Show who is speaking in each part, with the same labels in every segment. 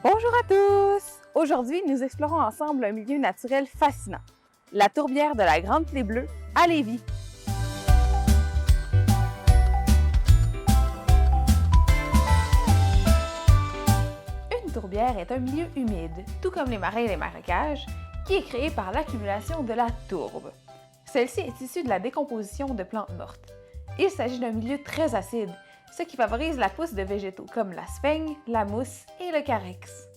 Speaker 1: Bonjour à tous! Aujourd'hui, nous explorons ensemble un milieu naturel fascinant, la tourbière de la Grande Clé Bleue à Lévis. Une tourbière est un milieu humide, tout comme les marais et les marécages, qui est créé par l'accumulation de la tourbe. Celle-ci est issue de la décomposition de plantes mortes. Il s'agit d'un milieu très acide, ce qui favorise la pousse de végétaux comme la sphaigne, la mousse et le carex.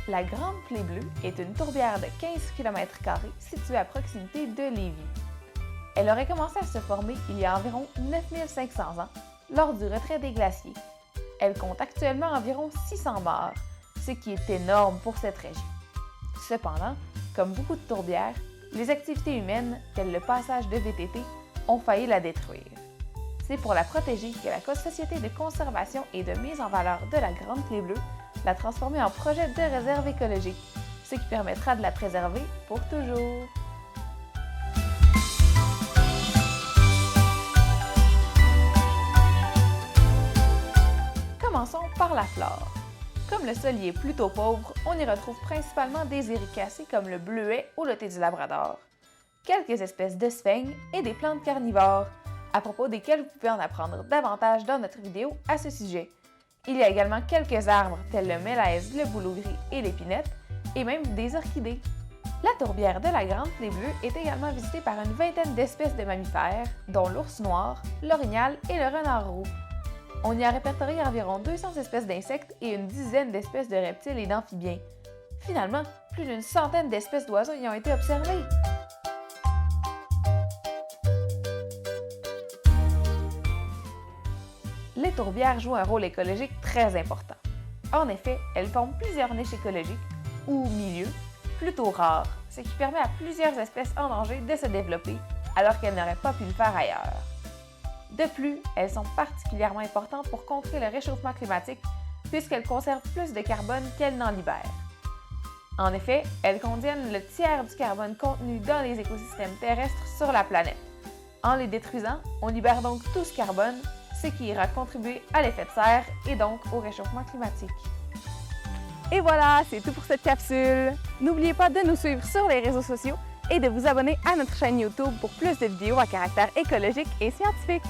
Speaker 1: La Grande Clé Bleue est une tourbière de 15 km² située à proximité de Lévis. Elle aurait commencé à se former il y a environ 9500 ans, lors du retrait des glaciers. Elle compte actuellement environ 600 mares, ce qui est énorme pour cette région. Cependant, comme beaucoup de tourbières, les activités humaines, telles le passage de VTT, ont failli la détruire. C'est pour la protéger que la Société de conservation et de mise en valeur de la Grande Clé Bleue l'a transformée en projet de réserve écologique, ce qui permettra de la préserver pour toujours. Commençons par la flore. Comme le sol y est plutôt pauvre, on y retrouve principalement des éricacées comme le bleuet ou le thé du Labrador, quelques espèces de sphaigne et des plantes carnivores, à propos desquelles vous pouvez en apprendre davantage dans notre vidéo à ce sujet. Il y a également quelques arbres tels le mélèze, le bouleau gris et l'épinette, et même des orchidées. La tourbière de la Grande Clé Bleue est également visitée par une vingtaine d'espèces de mammifères, dont l'ours noir, l'orignal et le renard roux. On y a répertorié environ 200 espèces d'insectes et une dizaine d'espèces de reptiles et d'amphibiens. Finalement, plus d'une centaine d'espèces d'oiseaux y ont été observées. Les tourbières jouent un rôle écologique très important. En effet, elles forment plusieurs niches écologiques, ou milieux, plutôt rares, ce qui permet à plusieurs espèces en danger de se développer, alors qu'elles n'auraient pas pu le faire ailleurs. De plus, elles sont particulièrement importantes pour contrer le réchauffement climatique, puisqu'elles conservent plus de carbone qu'elles n'en libèrent. En effet, elles contiennent le tiers du carbone contenu dans les écosystèmes terrestres sur la planète. En les détruisant, on libère donc tout ce carbone, ce qui ira contribuer à l'effet de serre et donc au réchauffement climatique. Et voilà, c'est tout pour cette capsule! N'oubliez pas de nous suivre sur les réseaux sociaux et de vous abonner à notre chaîne YouTube pour plus de vidéos à caractère écologique et scientifique.